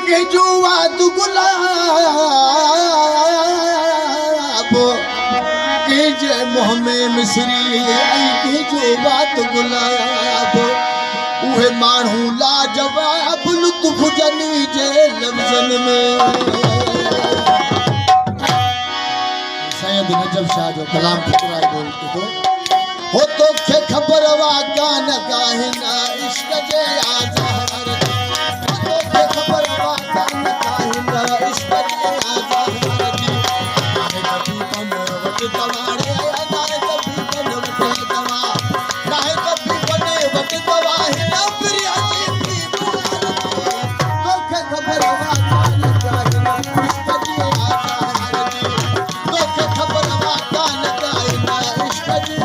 के जुआ तू गुलाब के जे मोह में मिसरी आई के जुआ तू गुलाब उहे मानू लाजवाब लुत्फ जनी जे लफ्ज़न में सैयद नजब शाह जो कलाम फुकरा बोलते हो तो के खबर वा गान गाहिना इश्क जे आज़ार हो तो के खबर वा गान गाहिना इश्क जे आज़ार दी नाहे कभी बन वट दवाड़े नाहे कभी बन वट दवा नाहे कभी बने वट दवा हिना प्रिया जी की बुलार तो के खबर वा गान गाहिना इश्क जे आज़ार दी तो के खबर वा गान गाहिना इश्क जे